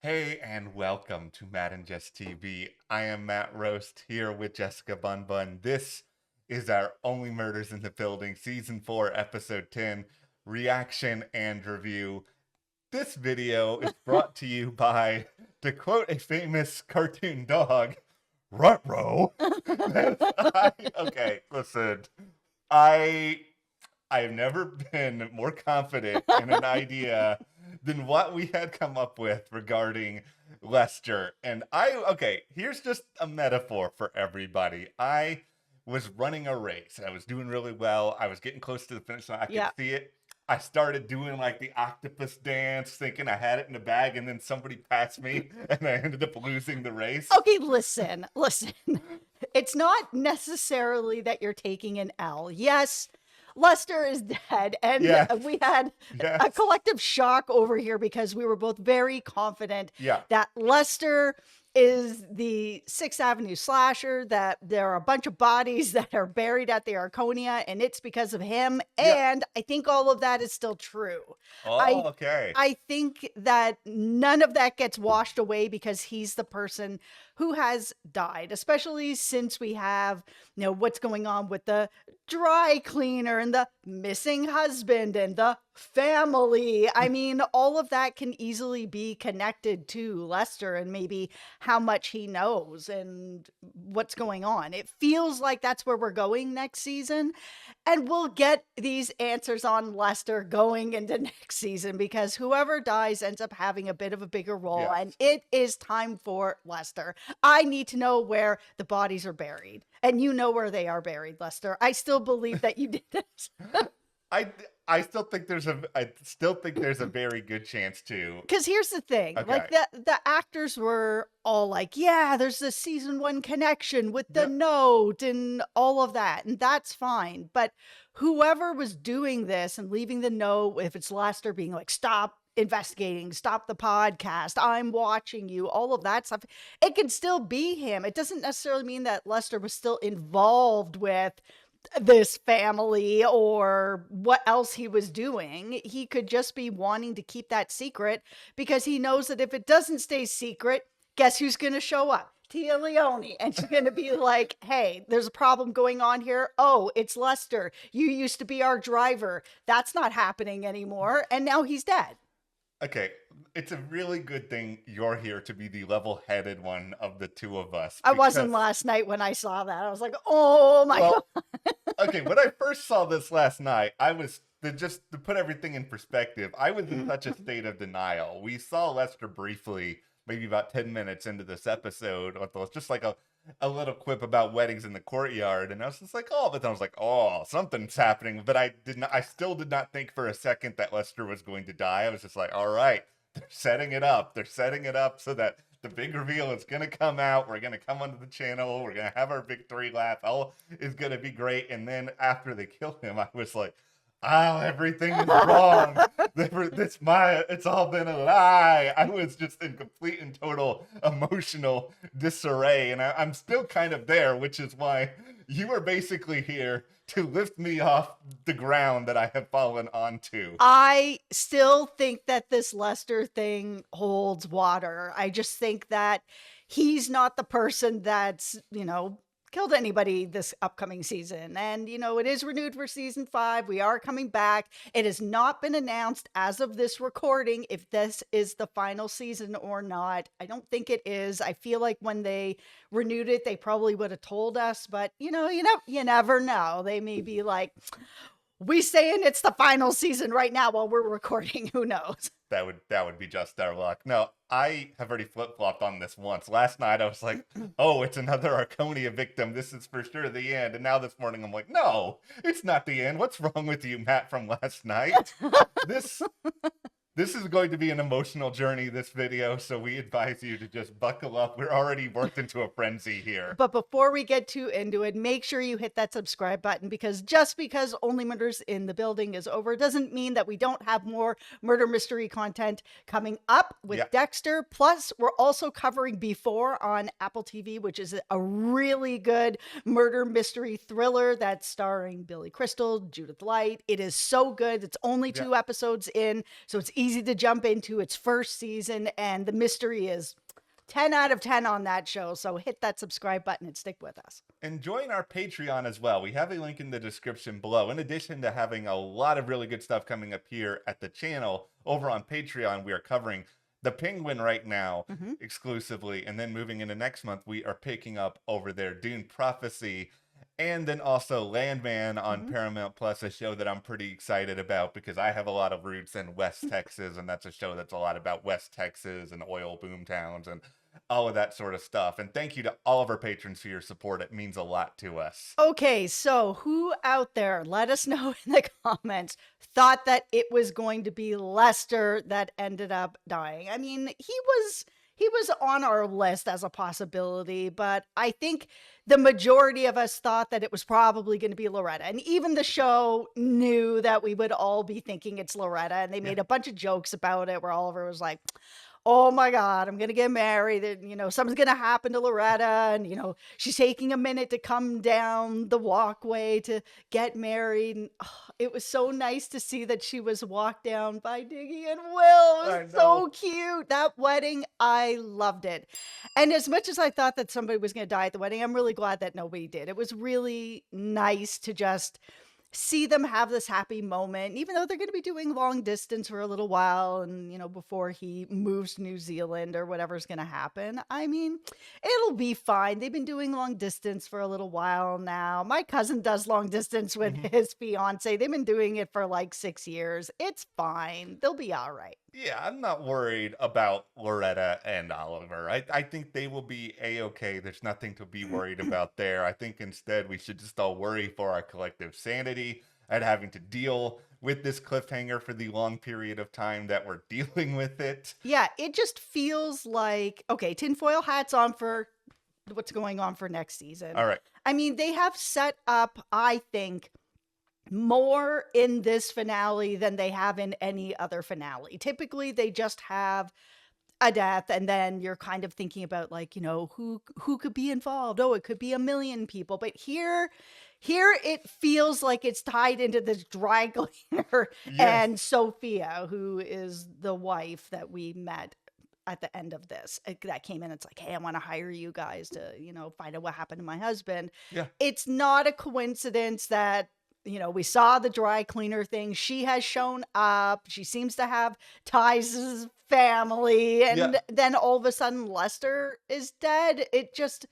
Hey, and welcome to Matt and Jess TV. I am Matt Roast here with Jessica Bun Bun. This is our Only Murders in the Building, Season 4, Episode 10, reaction and review. This video is brought to you by, to quote a famous cartoon dog, Ruh-roh. Okay, listen. I I've never been more confident in an idea than what we had come up with regarding Lester. Okay, here's just a metaphor for everybody. I was running a race. I was doing really well. I was getting close to the finish line. I could see it. I started doing like the octopus dance, thinking I had it in the bag, and then somebody passed me, and I ended up losing the race. Okay, listen. It's not necessarily that you're taking an L. Yes, Lester is dead, and we had a collective shock over here because we were both very confident that Lester is the 6th Avenue slasher, that there are a bunch of bodies that are buried at the Arconia, and it's because of him. And I think all of that is still true. Okay. I think that none of that gets washed away because he's the person who has died, especially since we have, what's going on with the dry cleaner and the missing husband and the family. I mean, all of that can easily be connected to Lester and maybe how much he knows and what's going on. It feels like that's where we're going next season. And we'll get these answers on Lester going into next season because whoever dies ends up having a bit of a bigger role. And it is time for Lester. I need to know where the bodies are buried. And you know where they are buried, Lester. I still believe that you did this. I still think there's a very good chance too. Because here's the thing, like the actors were all like, yeah, there's this season 1 connection with the note and all of that, and that's fine. But whoever was doing this and leaving the note, if it's Lester being like, stop investigating, stop the podcast, I'm watching you, all of that stuff, it can still be him. It doesn't necessarily mean that Lester was still involved with this family or what else he was doing. He could just be wanting to keep that secret because he knows that if it doesn't stay secret, guess who's going to show up? Tia Leone. And she's going to be like, hey, there's a problem going on here. Oh, it's Lester. You used to be our driver. That's not happening anymore. And now he's dead. Okay, it's a really good thing you're here to be the level-headed one of the two of us. I wasn't last night when I saw that. I was like, oh my God. Okay, when I first saw this last night, I was, just to put everything in perspective, I was in such a state of denial. We saw Lester briefly, maybe about 10 minutes into this episode, with just like a little quip about weddings in the courtyard, and I was just like, oh, but then I was like, oh, something's happening. But I still did not think for a second that Lester was going to die. I was just like, all right, they're setting it up. They're setting it up so that the big reveal is going to come out. We're going to come onto the channel. We're going to have our victory lap. All is going to be great. And then after they kill him, I was like, oh, everything is wrong. It's all been a lie. I was just in complete and total emotional disarray. And I'm still kind of there, which is why you are basically here to lift me off the ground that I have fallen onto. I still think that this Lester thing holds water. I just think that he's not the person that's, killed anybody this upcoming season. And, it is renewed for season 5. We are coming back. It has not been announced as of this recording if this is the final season or not. I don't think it is. I feel like when they renewed it, they probably would have told us, but you never know. They may be like, we saying it's the final season right now while we're recording. Who knows? That would be just our luck. No, I have already flip-flopped on this once. Last night I was like, oh, it's another Arconia victim. This is for sure the end. And now this morning I'm like, no, it's not the end. What's wrong with you, Matt, from last night? This is going to be an emotional journey, this video, so we advise you to just buckle up. We're already worked into a frenzy here. But before we get too into it, make sure you hit that subscribe button, because just because Only Murders in the Building is over doesn't mean that we don't have more murder mystery content coming up with Dexter. Plus, we're also covering Before on Apple TV, which is a really good murder mystery thriller that's starring Billy Crystal, Judith Light. It is so good. It's only 2 episodes in, so it's easy to jump into. It's first season, and the mystery is 10 out of 10 on that show. So hit that subscribe button and stick with us. And join our Patreon as well. We have a link in the description below. In addition to having a lot of really good stuff coming up here at the channel, over on Patreon, we are covering The Penguin right now exclusively. And then moving into next month, we are picking up over there Dune Prophecy. And then also Landman on Paramount Plus, a show that I'm pretty excited about because I have a lot of roots in West Texas, and that's a show that's a lot about West Texas and oil boom towns and all of that sort of stuff. And thank you to all of our patrons for your support. It means a lot to us. Okay, so who out there, let us know in the comments, thought that it was going to be Lester that ended up dying? I mean, he was on our list as a possibility, but I think the majority of us thought that it was probably going to be Loretta. And even the show knew that we would all be thinking it's Loretta, and they made a bunch of jokes about it where Oliver was like, oh my God, I'm going to get married. And, something's going to happen to Loretta. And, she's taking a minute to come down the walkway to get married. And it was so nice to see that she was walked down by Diggy and Will. It was so cute. That wedding, I loved it. And as much as I thought that somebody was going to die at the wedding, I'm really glad that nobody did. It was really nice to just see them have this happy moment, even though they're going to be doing long distance for a little while and, before he moves to New Zealand or whatever's going to happen. I mean, it'll be fine. They've been doing long distance for a little while now. My cousin does long distance with his fiance. They've been doing it for like 6 years. It's fine. They'll be all right. Yeah, I'm not worried about Loretta and Oliver. I think they will be A-okay. There's nothing to be worried about there. I think instead we should just all worry for our collective sanity and having to deal with this cliffhanger for the long period of time that we're dealing with it. Yeah, it just feels like, okay, tinfoil hats on for what's going on for next season. All right. I mean, they have set up, I think, more in this finale than they have in any other finale. Typically, they just have a death, and then you're kind of thinking about, like, who could be involved. Oh, it could be a million people. But here it feels like it's tied into this dry cleaner and Sophia, who is the wife that we met at the end of this, that came in. It's like, hey, I want to hire you guys to, find out what happened to my husband. Yeah. It's not a coincidence that we saw the dry cleaner thing. She has shown up. She seems to have ties to his family. And then all of a sudden Lester is dead. It just,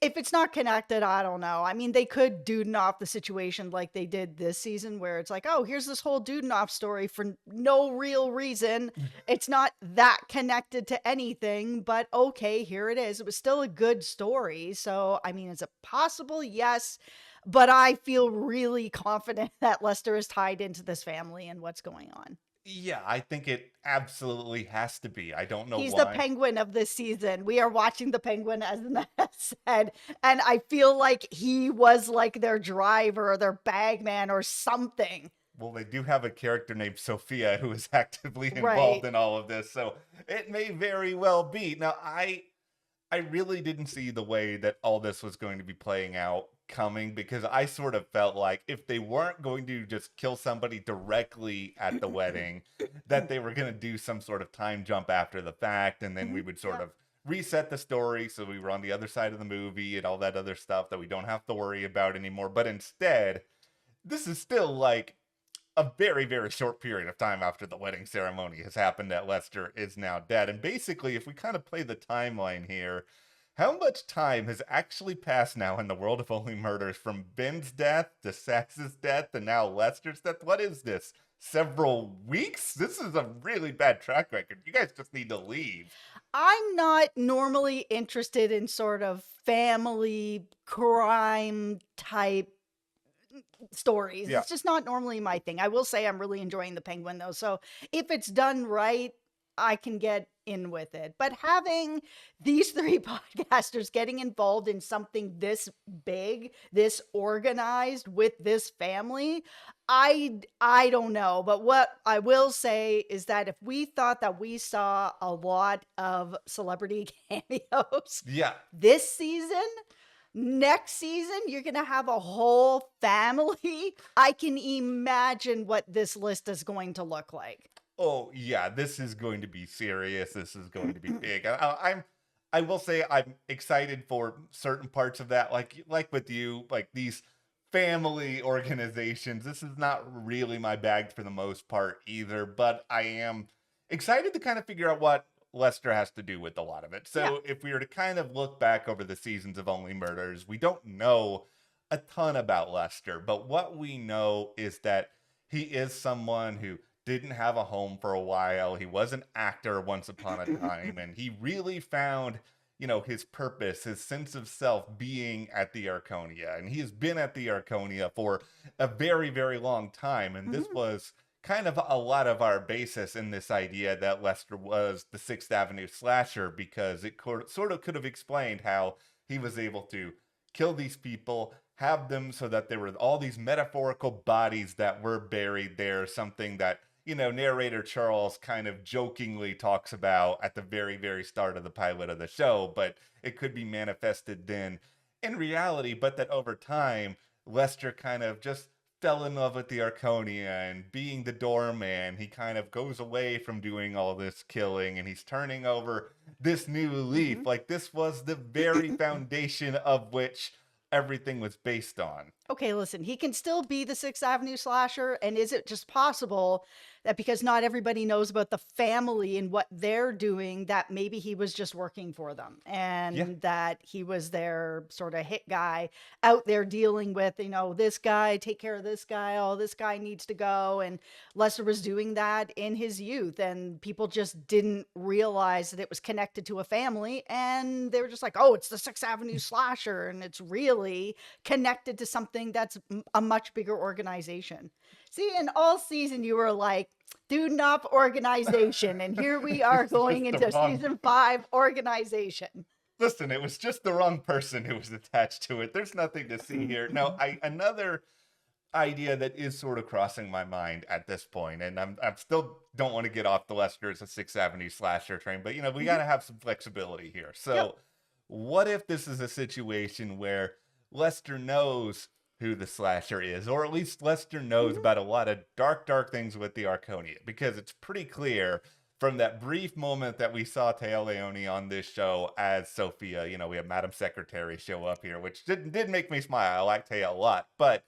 if it's not connected, I don't know. I mean, they could Duden off the situation like they did this season, where it's like, oh, here's this whole Duden off story for no real reason. It's not that connected to anything, but okay, here it is. It was still a good story. So, I mean, is it possible? Yes. But I feel really confident that Lester is tied into this family and what's going on. Yeah, I think it absolutely has to be. I don't know why. He's the Penguin of this season. We are watching the Penguin, as Matt said. And I feel like he was like their driver or their bagman or something. Well, they do have a character named Sophia who is actively involved in all of this. So it may very well be. Now, I really didn't see the way that all this was going to be playing out coming, because I sort of felt like if they weren't going to just kill somebody directly at the wedding, that they were going to do some sort of time jump after the fact, and then we would sort of reset the story so we were on the other side of the movie and all that other stuff that we don't have to worry about anymore. But instead, this is still like a very, very short period of time after the wedding ceremony has happened that Lester is now dead. And basically, if we kind of play the timeline here, how much time has actually passed now in the world of Only Murders from Ben's death to Sax's death and now Lester's death? What is this? Several weeks? This is a really bad track record. You guys just need to leave. I'm not normally interested in sort of family crime type stories. It's just not normally my thing. I will say I'm really enjoying The Penguin, though. So if it's done right, I can get in with it. But having these three podcasters getting involved in something this big, this organized with this family, I don't know. But what I will say is that if we thought that we saw a lot of celebrity cameos this season, next season, you're going to have a whole family. I can imagine what this list is going to look like. oh yeah, this is going to be serious. This is going to be big. I will say I'm excited for certain parts of that. Like with you, like these family organizations. This is not really my bag for the most part either, but I am excited to kind of figure out what Lester has to do with a lot of it. Yeah. So if we were to kind of look back over the seasons of Only Murders, we don't know a ton about Lester, but what we know is that he is someone who didn't have a home for a while. He was an actor once upon a time, and he really found, his purpose, his sense of self being at the Arconia. And he has been at the Arconia for a very, very long time. And this was kind of a lot of our basis in this idea that Lester was the Sixth Avenue slasher, because it sort of could have explained how he was able to kill these people, have them so that there were all these metaphorical bodies that were buried there, something that, narrator Charles kind of jokingly talks about at the very, very start of the pilot of the show, but it could be manifested then in reality, but that over time, Lester kind of just fell in love with the Arconia, and being the doorman, he kind of goes away from doing all this killing, and he's turning over this new leaf. Like, this was the very foundation of which everything was based on. Okay, listen, he can still be the Sixth Avenue slasher, and is it just possible that because not everybody knows about the family and what they're doing, that maybe he was just working for them, and that he was their sort of hit guy out there dealing with, this guy, take care of this guy, oh, this guy needs to go, and Lester was doing that in his youth, and people just didn't realize that it was connected to a family, and they were just like, oh, it's the Sixth Avenue slasher, and it's really connected to something that's a much bigger organization. See, in all season, you were like, dude up organization. And here we are going into season 5 organization. Listen, it was just the wrong person who was attached to it. There's nothing to see here. No, another idea that is sort of crossing my mind at this point, and I'm still don't want to get off the Lester as a Sixth Avenue slasher train, but we got to have some flexibility here. So what if this is a situation where Lester knows who the slasher is, or at least Lester knows about a lot of dark things with the Arconia, because it's pretty clear from that brief moment that we saw Téa Leoni on this show as Sophia. We have Madam Secretary show up here, which did make me smile. I like Téa a lot, but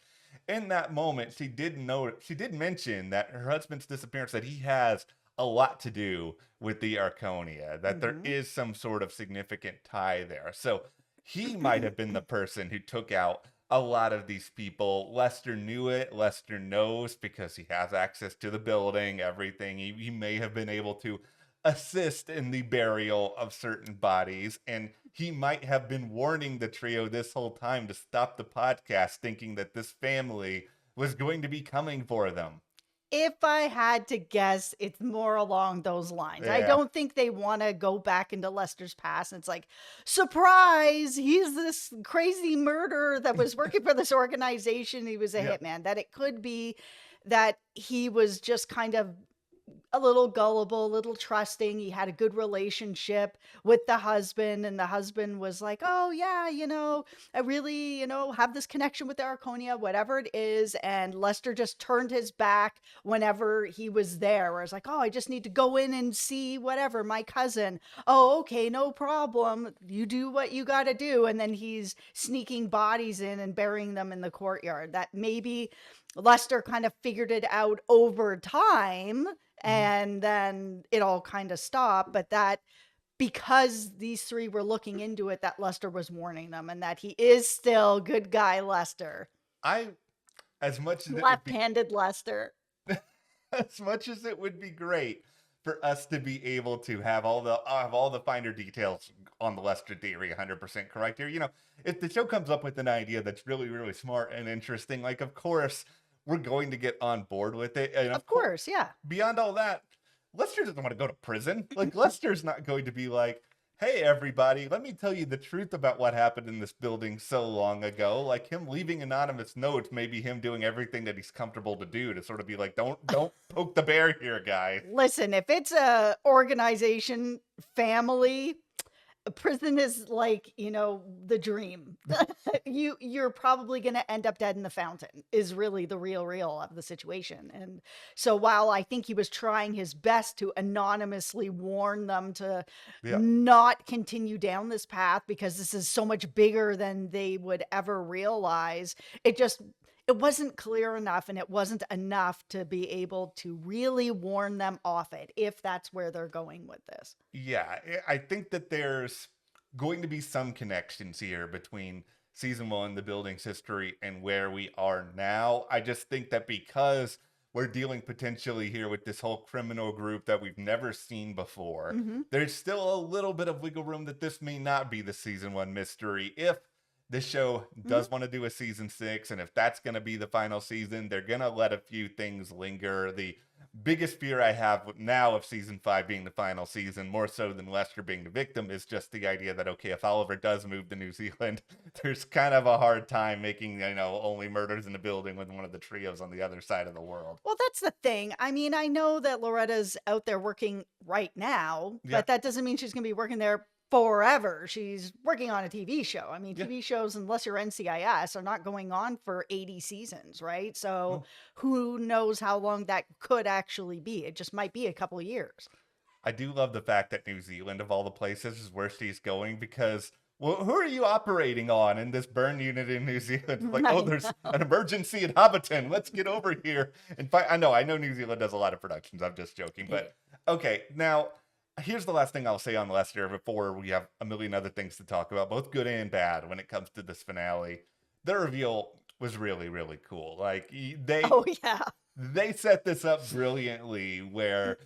in that moment, she did mention that her husband's disappearance, that he has a lot to do with the Arconia, that there is some sort of significant tie there. So he might have been the person who took out a lot of these people. Lester knew it. Lester knows because he has access to the building, everything. He may have been able to assist in the burial of certain bodies, and he might have been warning the trio this whole time to stop the podcast, thinking that this family was going to be coming for them. If I had to guess, it's more along those lines. I don't think they want to go back into Lester's past. And it's like, surprise, he's this crazy murderer that was working for this organization. He was a hitman. That it could be that he was just kind of a little gullible, a little trusting. He had a good relationship with the husband, and the husband was like, oh yeah, I really, have this connection with the Arconia, whatever it is. And Lester just turned his back whenever he was there, where it's like, oh, I just need to go in and see whatever, my cousin. Oh, okay, no problem. You do what you got to do. And then he's sneaking bodies in and burying them in the courtyard. That maybe Lester kind of figured it out over time, and then it all kind of stopped, but that because these three were looking into it, that Lester was warning them, and that he is still good guy Lester. As much as left-handed Lester. As much as it would be great for us to be able to have all the finer details on the Lester theory 100% correct here, if the show comes up with an idea that's really, really smart and interesting, like, of course, we're going to get on board with it. And of course, yeah. Beyond all that, Lester doesn't want to go to prison. Like, Lester's not going to be like, hey, everybody, let me tell you the truth about what happened in this building so long ago. Like, him leaving anonymous notes, maybe him doing everything that he's comfortable to do to sort of be like, don't poke the bear here, guys. Listen, if it's a organization family, prison is like, the dream. You're probably going to end up dead in the fountain is really the real of the situation. And so while I think he was trying his best to anonymously warn them to Yeah. not continue down this path because this is so much bigger than they would ever realize, it wasn't clear enough, and it wasn't enough to be able to really warn them off it, if that's where they're going with this. Yeah, I think that there's going to be some connections here between season one, the building's history, and where we are now. I just think that because we're dealing potentially here with this whole criminal group that we've never seen before, there's still a little bit of wiggle room that this may not be the season one mystery. If this show does want to do a season 6, and if that's going to be the final season, they're going to let a few things linger. The biggest fear I have now of season 5 being the final season, more so than Lester being the victim, is just the idea that, okay, if Oliver does move to New Zealand, there's kind of a hard time making, only murders in the building with one of the trios on the other side of the world. Well, that's the thing. I mean, I know that Loretta's out there working right now, but that doesn't mean she's going to be working there forever. She's working on a TV show. I mean, TV shows, unless you're NCIS, are not going on for 80 seasons, right? So who knows how long that could actually be? It just might be a couple of years. I do love the fact that New Zealand, of all the places, is where she's going, because, well, who are you operating on in this burn unit in New Zealand? Like, there's an emergency in Hobbiton. Let's get over here and fight. I know New Zealand does a lot of productions. I'm just joking. But, okay, now, here's the last thing I'll say on Lester before we have a million other things to talk about, both good and bad, when it comes to this finale. The reveal was really, really cool. Like, they set this up brilliantly, where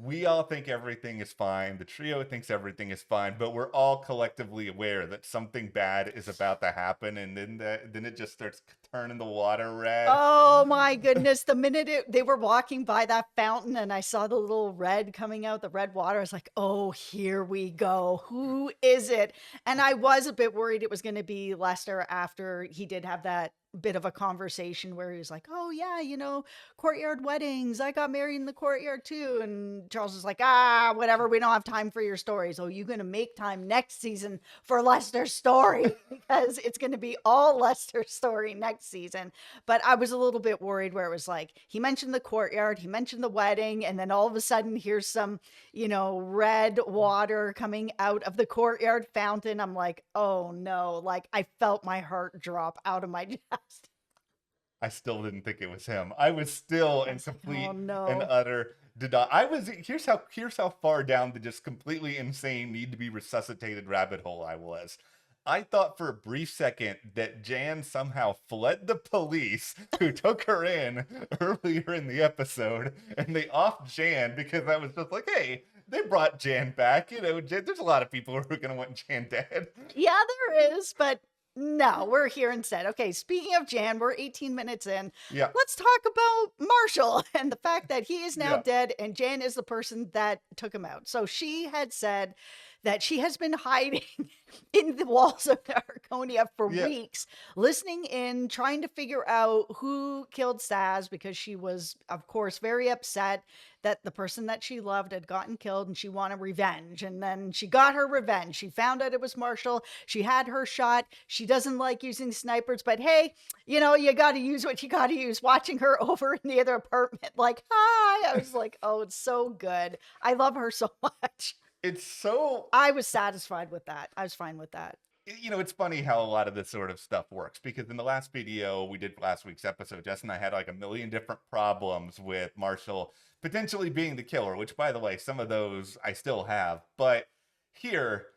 we all think everything is fine. The trio thinks everything is fine, but we're all collectively aware that something bad is about to happen, and then it just starts turning the water red. Oh my goodness. The minute they were walking by that fountain and I saw the little red coming out, the red water, I was like, oh, here we go. Who is it? And I was a bit worried it was going to be Lester, after he did have that bit of a conversation where he was like, oh yeah, courtyard weddings, I got married in the courtyard too. And Charles was like, whatever, we don't have time for your stories. Oh, you're gonna make time next season for Lester's story, because it's gonna be all Lester's story next season. But I was a little bit worried where it was like, he mentioned the courtyard, he mentioned the wedding, and then all of a sudden here's some red water coming out of the courtyard fountain. I'm like, oh no, like I felt my heart drop out of my chest. I still didn't think it was him. I was still in complete and utter denial. Here's how far down the just completely insane, need to be resuscitated rabbit hole I was. I thought for a brief second that Jan somehow fled the police who took her in earlier in the episode, and they offed Jan, because I was just like, hey, they brought Jan back. There's a lot of people who are going to want Jan dead. Yeah, there is, but no, we're here instead. Okay, speaking of Jan, we're 18 minutes in. Yeah. Let's talk about Marshall and the fact that he is now dead, and Jan is the person that took him out. So she had said that she has been hiding in the walls of Arconia for weeks, listening in, trying to figure out who killed Saz, because she was, of course, very upset that the person that she loved had gotten killed, and she wanted revenge. And then she got her revenge. She found out it was Marshall. She had her shot. She doesn't like using snipers, but hey, you got to use what you got to use. Watching her over in the other apartment, like, hi. I was like, oh, it's so good. I love her so much. I was satisfied with that. I was fine with that. It's funny how a lot of this sort of stuff works, because in the last video we did, last week's episode, Jess and I had like a million different problems with Marshall potentially being the killer, which, by the way, some of those I still have. But here,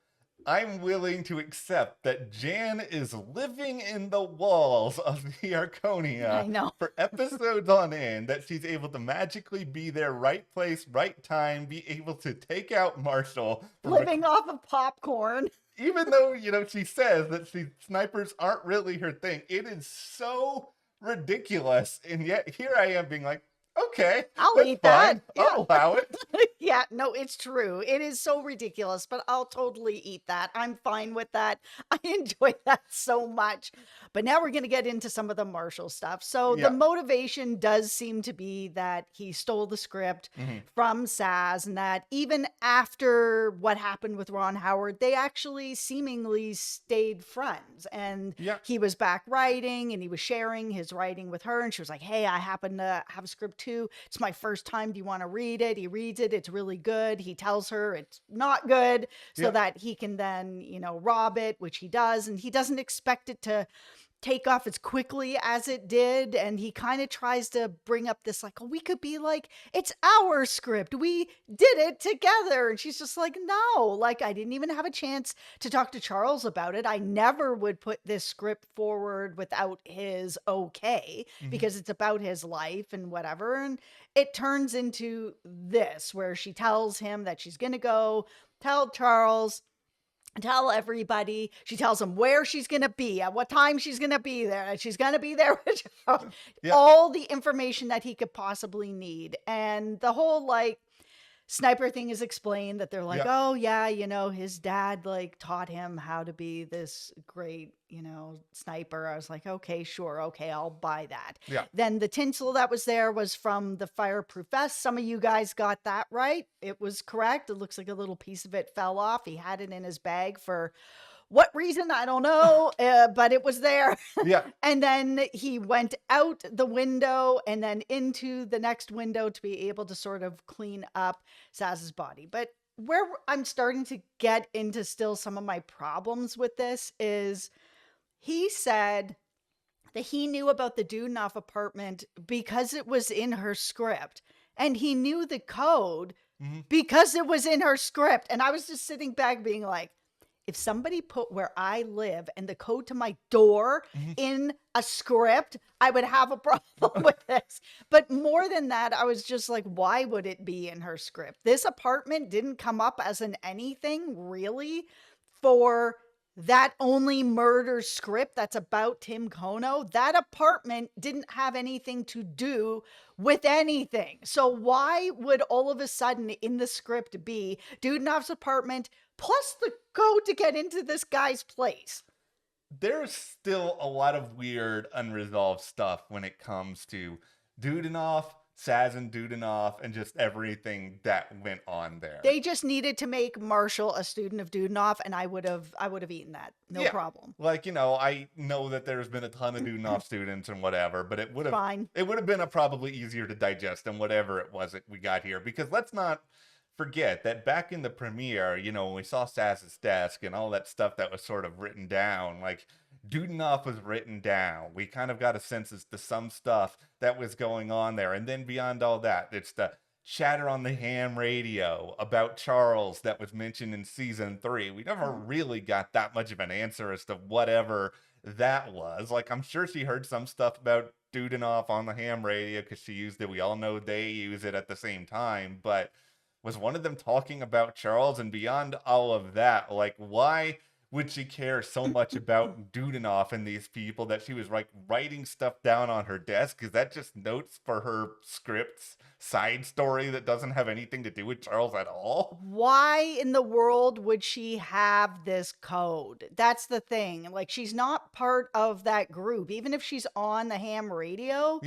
I'm willing to accept that Jan is living in the walls of the Arconia for episodes on end, that she's able to magically be there, right place, right time, be able to take out Marshall. Living off of popcorn. Even though, she says that snipers aren't really her thing. It is so ridiculous. And yet here I am being like, Okay, I'll that's eat that. fine. Yeah. I'll allow it. Yeah, no, it's true. It is so ridiculous, but I'll totally eat that. I'm fine with that. I enjoy that so much. But now we're going to get into some of the Marshall stuff. So the Yeah. motivation does seem to be that he stole the script from Saz, and that even after what happened with Ron Howard, they actually seemingly stayed friends. And Yeah. he was back writing and he was sharing his writing with her. And she was like, hey, I happen to have a script too. It's my first time. Do you want to read it? He reads it. It's really good. He tells her it's not good so that he can then, rob it, which he does. And he doesn't expect it to take off as quickly as it did. And he kind of tries to bring up this, like, oh, we could be like, it's our script. We did it together. And she's just like, no, like, I didn't even have a chance to talk to Charles about it. I never would put this script forward without his okay, because it's about his life and whatever. And it turns into this, where she tells him that she's going to go tell Charles, tell everybody. She tells him where she's going to be, at what time she's going to be there, and she's going to be there with all the information that he could possibly need. And the whole, like, sniper thing is explained, that they're like, oh yeah, his dad like taught him how to be this great, sniper. I was like, okay, sure. Okay. I'll buy that. Yeah. Then the tinsel that was there was from the fireproof vest. Some of you guys got that right. It was correct. It looks like a little piece of it fell off. He had it in his bag for what reason? I don't know, but it was there. Yeah. And then he went out the window and then into the next window to be able to sort of clean up Saz's body. But where I'm starting to get into still some of my problems with this is, he said that he knew about the Dudenoff apartment because it was in her script. And he knew the code because it was in her script. And I was just sitting back being like, if somebody put where I live and the code to my door in a script, I would have a problem with this. But more than that, I was just like, why would it be in her script? This apartment didn't come up as an anything really for that only murder script that's about Tim Kono. That apartment didn't have anything to do with anything. So why would all of a sudden in the script be Dudenoff's apartment plus the code to get into this guy's place? There's still a lot of weird unresolved stuff when it comes to Dudenoff, Saz and Dudenoff, and just everything that went on there. They just needed to make Marshall a student of Dudenoff, and I would have eaten that. No problem. Like, I know that there's been a ton of Dudenoff students and whatever, but it would have been probably easier to digest than whatever it was that we got here. Because let's not forget that back in the premiere, when we saw Saz's desk and all that stuff that was sort of written down, like, Dudenoff was written down. We kind of got a sense as to some stuff that was going on there. And then beyond all that, it's the chatter on the ham radio about Charles that was mentioned in season 3. We never really got that much of an answer as to whatever that was. Like, I'm sure she heard some stuff about Dudenoff on the ham radio because she used it. We all know they use it at the same time. But was one of them talking about Charles? And beyond all of that, like, why would she care so much about Dudenoff and these people that she was like writing stuff down on her desk? Is that just notes for her script's side story that doesn't have anything to do with Charles at all? Why in the world would she have this code? That's the thing. Like, she's not part of that group. Even if she's on the ham radio,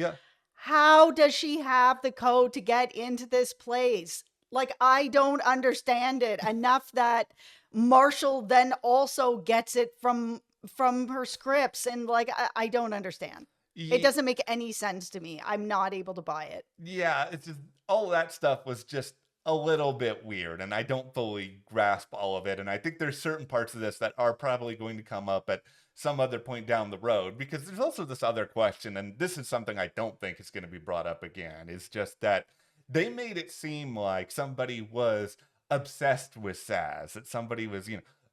how does she have the code to get into this place? Like, I don't understand it enough that Marshall then also gets it from her scripts, and like, I don't understand. It doesn't make any sense to me. I'm not able to buy it. Yeah, it's just all that stuff was just a little bit weird, and I don't fully grasp all of it. And I think there's certain parts of this that are probably going to come up at some other point down the road, because there's also this other question, and this is something I don't think is going to be brought up again. Is just that they made it seem like somebody was obsessed with Saz, that somebody was,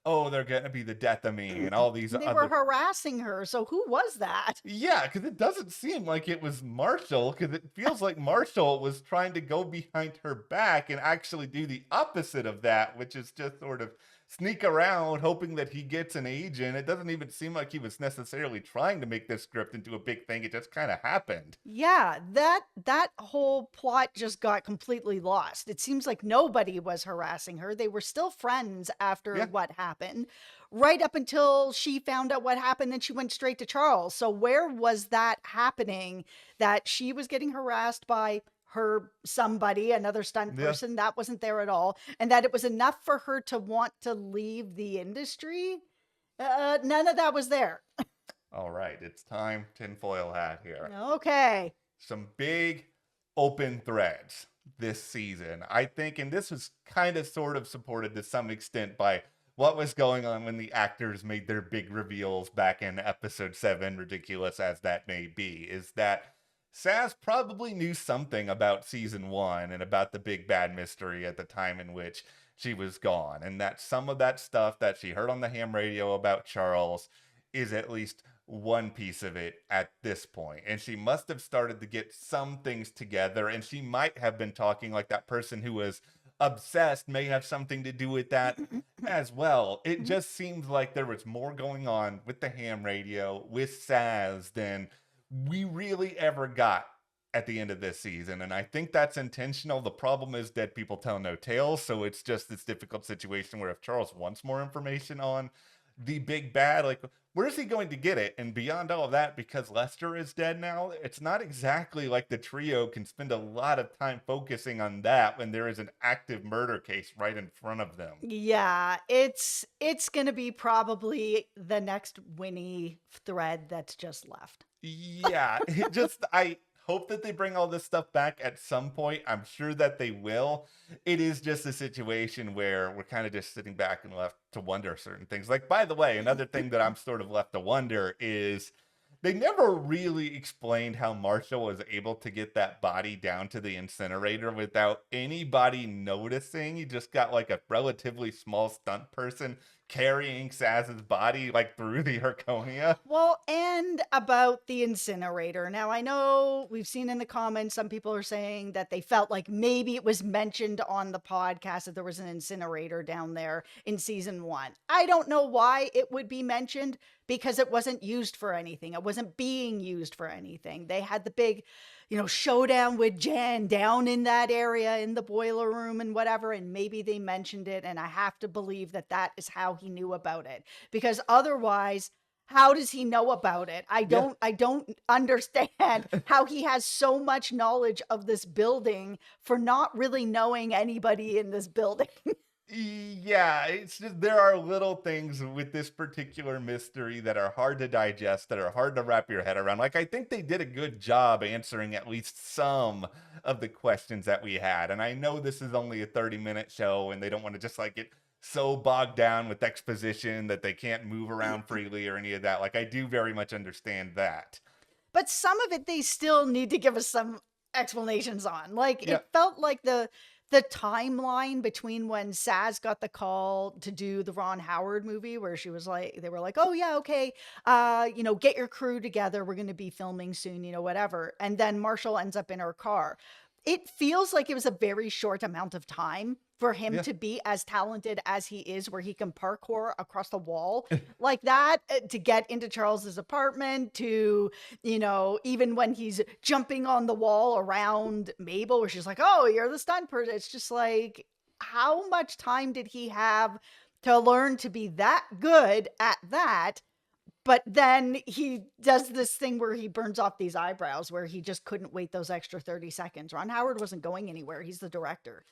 oh, they're going to be the death of me and all these They were other. harassing her. So who was that? Yeah, because it doesn't seem like it was Marshall, because it feels like Marshall was trying to go behind her back and actually do the opposite of that, which is just sort of sneak around hoping that he gets an agent. It doesn't even seem like he was necessarily trying to make this script into a big thing. It just kind of happened. Yeah, that whole plot just got completely lost. It seems like nobody was harassing her. They were still friends after Yeah. what happened, right up until she found out what happened and she went straight to Charles. So where was that happening, that she was getting harassed by her somebody, another stunt Yeah. person? That wasn't there at all. And that it was enough for her to want to leave the industry? None of that was there. All right, it's time tinfoil hat here. Okay. Some big open threads this season, I think, and this was kind of sort of supported to some extent by what was going on when the actors made their big reveals back in episode 7, ridiculous as that may be, is that Saz probably knew something about season 1 and about the big bad mystery at the time in which she was gone, and that some of that stuff that she heard on the ham radio about Charles is at least one piece of it at this point. And she must have started to get some things together, and she might have been talking like that person who was obsessed may have something to do with that as well. It just seems like there was more going on with the ham radio, with Saz, than we really ever got at the end of this season. And I think that's intentional. The problem is dead people tell no tales. So it's just this difficult situation where if Charles wants more information on the big bad, like, where's he going to get it? And beyond all of that, because Lester is dead now, it's not exactly like the trio can spend a lot of time focusing on that when there is an active murder case right in front of them. Yeah, it's gonna be probably the next Winnie thread that's just left. Yeah, it just, I hope that they bring all this stuff back at some point. I'm sure that they will. It is just a situation where we're kind of just sitting back and left to wonder certain things. Like, by the way, another thing that I'm sort of left to wonder is they never really explained how Marshall was able to get that body down to the incinerator without anybody noticing. He just got like a relatively small stunt person carrying Saz's body like through the Arconia. Well, and about the incinerator. Now, I know we've seen in the comments some people are saying that they felt like maybe it was mentioned on the podcast that there was an incinerator down there in season 1. I don't know why it would be mentioned, because it wasn't used for anything. It wasn't being used for anything. They had the big, showdown with Jan down in that area in the boiler room and whatever, and maybe they mentioned it, and I have to believe that that is how he knew about it, because otherwise, how does he know about it? I don't understand how he has so much knowledge of this building for not really knowing anybody in this building. Yeah, it's just there are little things with this particular mystery that are hard to digest, that are hard to wrap your head around. Like, I think they did a good job answering at least some of the questions that we had. And I know this is only a 30-minute show and they don't want to just like get so bogged down with exposition that they can't move around freely or any of that. Like, I do very much understand that. But some of it they still need to give us some explanations on. Like, Yeah. it felt like the timeline between when Saz got the call to do the Ron Howard movie, where she was like, they were like, oh yeah, okay, get your crew together, we're going to be filming soon, whatever. And then Marshall ends up in her car. It feels like it was a very short amount of time for him to be as talented as he is, where he can parkour across the wall like that, to get into Charles's apartment, to, even when he's jumping on the wall around Mabel, where she's like, oh, you're the stunt person. It's just like, how much time did he have to learn to be that good at that? But then he does this thing where he burns off these eyebrows, where he just couldn't wait those extra 30 seconds. Ron Howard wasn't going anywhere. He's the director.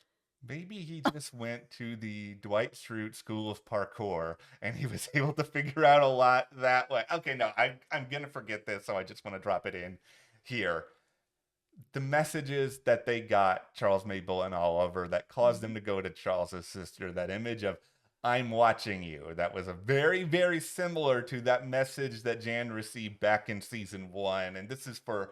Maybe he just went to the Dwight Schrute School of Parkour and he was able to figure out a lot that way. Okay, no, I'm going to forget this, so I just want to drop it in here. The messages that they got, Charles, Mabel, and Oliver, that caused them to go to Charles's sister, that image of, I'm watching you, that was a very, very similar to that message that Jan received back in season 1. And this is for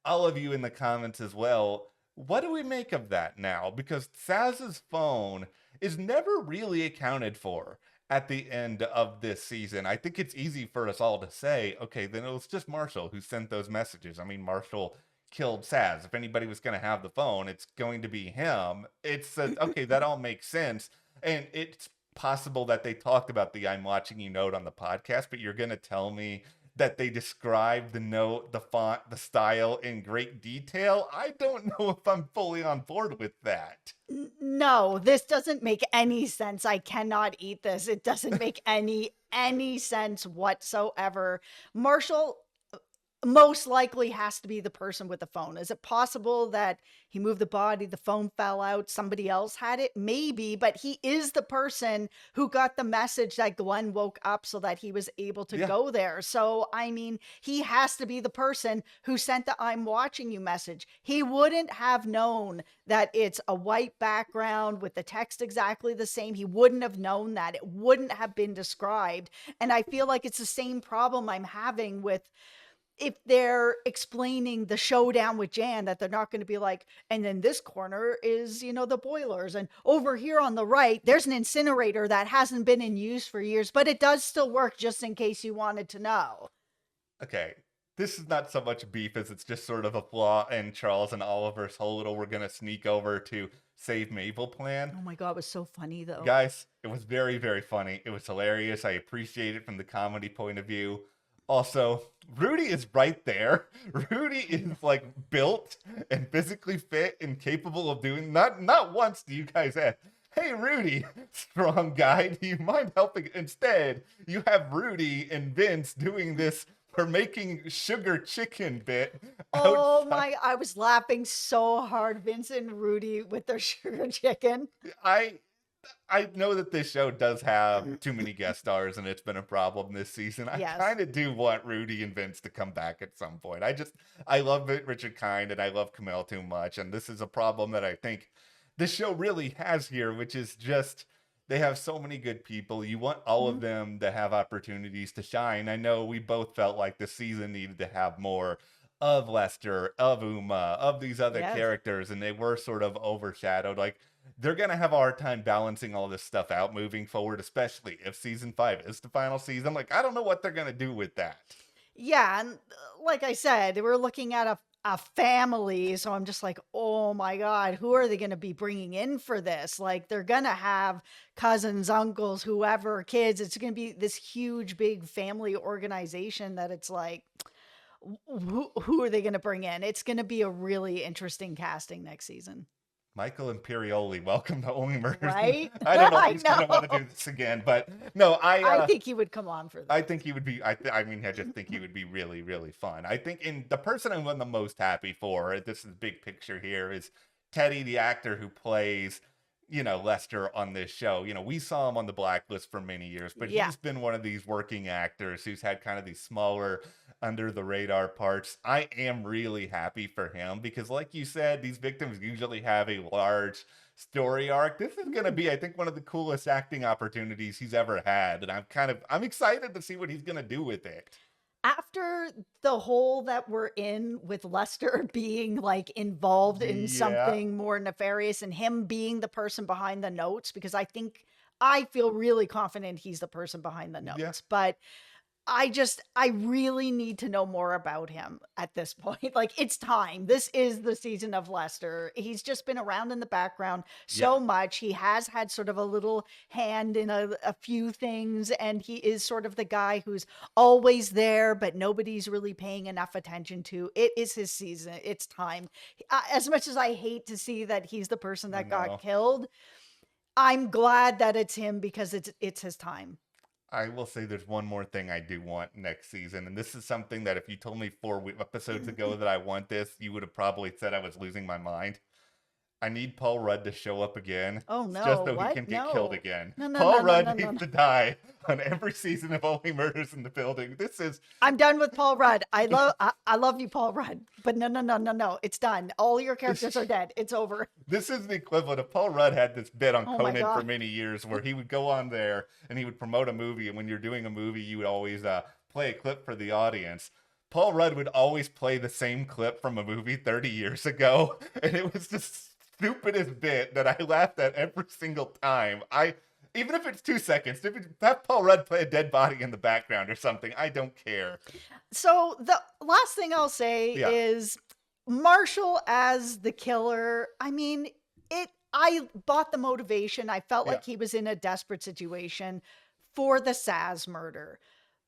all of you in the comments as well. What do we make of that now? Because Saz's phone is never really accounted for at the end of this season. I think it's easy for us all to say, okay, then it was just Marshall who sent those messages. I mean, Marshall killed Saz. If anybody was going to have the phone, it's going to be him. It's okay, that all makes sense. And it's possible that they talked about the I'm watching you note on the podcast, but you're going to tell me that they described the note, the font, the style in great detail? I don't know if I'm fully on board with that. No, this doesn't make any sense. I cannot eat this. It doesn't make any sense whatsoever. Marshall most likely has to be the person with the phone. Is it possible that he moved the body, the phone fell out, somebody else had it? Maybe, but he is the person who got the message that Glenn woke up so that he was able to go there. So, I mean, he has to be the person who sent the I'm watching you message. He wouldn't have known that it's a white background with the text exactly the same. He wouldn't have known that. It wouldn't have been described. And I feel like it's the same problem I'm having with if they're explaining the showdown with Jan, that they're not going to be like, and then this corner is, the boilers. And over here on the right, there's an incinerator that hasn't been in use for years, but it does still work just in case you wanted to know. Okay. This is not so much beef as it's just sort of a flaw in Charles and Oliver's whole little we're going to sneak over to save Mabel plan. Oh my God, it was so funny though. Guys, it was very, very funny. It was hilarious. I appreciate it from the comedy point of view. Also, Rudy is right there. Rudy is like built and physically fit and capable of doing not once do you guys ask, hey Rudy, strong guy, do you mind helping? Instead, you have Rudy and Vince doing this for making sugar chicken bit. Oh my, I was laughing so hard, Vince and Rudy with their sugar chicken. I know that this show does have too many guest stars and it's been a problem this season. I kind of do want Rudy and Vince to come back at some point. I love Richard Kind and I love Camille too much. And this is a problem that I think this show really has here, which is just they have so many good people. You want all of them to have opportunities to shine. I know we both felt like this season needed to have more of Lester, of Uma, of these other characters, and they were sort of overshadowed. Like, they're going to have a hard time balancing all this stuff out moving forward, especially if season 5 is the final season. Like, I don't know what they're going to do with that. Yeah, and like I said, we're looking at a family, so I'm just like, oh my God, who are they going to be bringing in for this? Like, they're going to have cousins, uncles, whoever, kids. It's going to be this huge, big family organization that it's like, who are they going to bring in? It's going to be a really interesting casting next season. Michael Imperioli, welcome to Only Murders. Right? I don't know if he's going to want to do this again, but no, I think he would come on for that. I think he would be, I just think he would be really, really fun. I think the person I'm the most happy for, this is big picture here, is Teddy, the actor who plays, Lester on this show. We saw him on the Blacklist for many years, but he's been one of these working actors who's had kind of these smaller, under the radar parts. I am really happy for him because, like you said, these victims usually have a large story arc. This is going to be, I think, one of the coolest acting opportunities he's ever had, and I'm excited to see what he's going to do with it. After the hole that we're in with Lester being like involved in something more nefarious and him being the person behind the notes, because I feel really confident he's the person behind the notes, but I really need to know more about him at this point. Like, it's time. This is the season of Lester. He's just been around in the background so much. He has had sort of a little hand in a few things, and he is sort of the guy who's always there, but nobody's really paying enough attention to. It is his season. It's time. As much as I hate to see that he's the person that got killed, I'm glad that it's him because it's his time. I will say there's one more thing I do want next season, and this is something that if you told me 4 episodes ago that I want this, you would have probably said I was losing my mind. I need Paul Rudd to show up again. Oh no! Just so he can get killed again. Paul Rudd needs to die on every season of Only Murders in the Building. I'm done with Paul Rudd. I love you, Paul Rudd. But no. It's done. All your characters are dead. It's over. This is the equivalent of Paul Rudd had this bit on Conan for many years where he would go on there and he would promote a movie. And when you're doing a movie, you would always play a clip for the audience. Paul Rudd would always play the same clip from a movie 30 years ago. And it was just stupidest bit that I laughed at every single time. Even if it's 2 seconds, if have Paul Rudd play a dead body in the background or something, I don't care. So the last thing I'll say is Marshall as the killer. I mean, I bought the motivation. I felt like he was in a desperate situation for the Saz murder.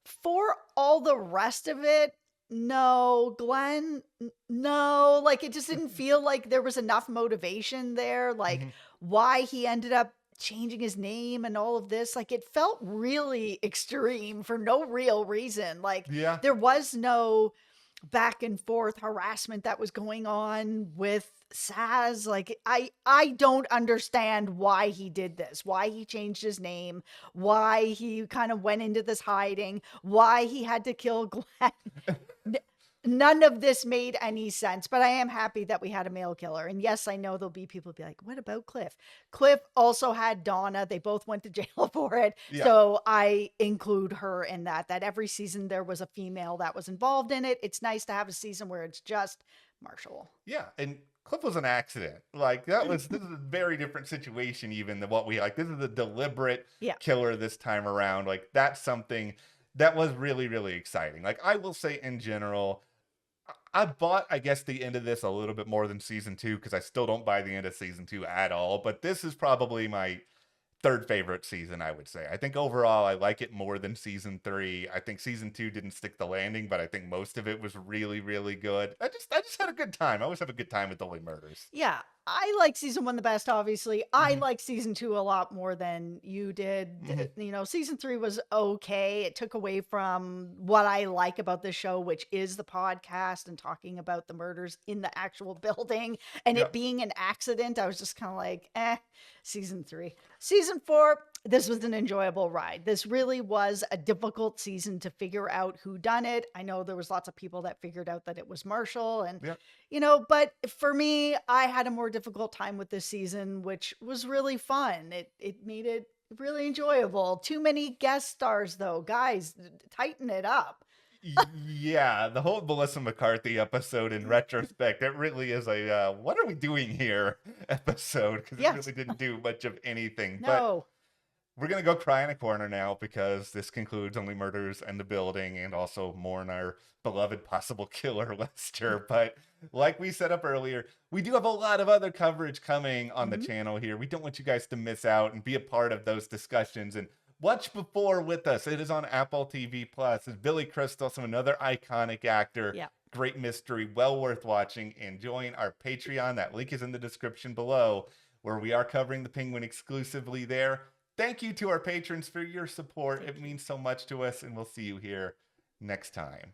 For all the rest of it, no, Glenn, no, like it just didn't feel like there was enough motivation there. Like why he ended up changing his name and all of this, like it felt really extreme for no real reason. Like there was no back and forth harassment that was going on with Saz. Like I don't understand why he did this, why he changed his name, why he kind of went into this hiding, why he had to kill Glenn. None of this made any sense, but I am happy that we had a male killer. And yes, I know there'll be people be like, what about Cliff? Cliff also had Donna. They both went to jail for it. So I include her in that every season there was a female that was involved in it. It's nice to have a season where it's just Marshall. Yeah. And Cliff was an accident. Like this is a very different situation even than what we like. This is a deliberate killer this time around. Like that's something that was really, really exciting. Like I will say in general, I bought, I guess, the end of this a little bit more than season 2 because I still don't buy the end of season 2 at all. But this is probably my third favorite season, I would say. I think overall I like it more than season 3. I think season 2 didn't stick the landing, but I think most of it was really, really good. I just had a good time. I always have a good time with Only Murders. Yeah. I like season 1 the best, obviously. I like season 2 a lot more than you did. You know, season 3 was okay. It took away from what I like about this show, which is the podcast and talking about the murders in the actual building and it being an accident. I was just kind of like, season 3. Season 4, this was an enjoyable ride. This really was a difficult season to figure out who done it. I know there was lots of people that figured out that it was Marshall and, you know, but for me, I had a more difficult time with this season, which was really fun. It made it really enjoyable. Too many guest stars though. Guys, tighten it up. Yeah, the whole Melissa McCarthy episode in retrospect, it really is a what are we doing here episode because it really didn't do much of anything. No. But we're going to go cry in a corner now because this concludes Only Murders and the Building and also mourn our beloved possible killer, Lester. But like we set up earlier, we do have a lot of other coverage coming on the channel here. We don't want you guys to miss out and be a part of those discussions and watch before with us. It is on Apple TV+. It's Billy Crystal, so another iconic actor. Great mystery, well worth watching. And join our Patreon. That link is in the description below where we are covering the Penguin exclusively there. Thank you to our patrons for your support. It means so much to us, and we'll see you here next time.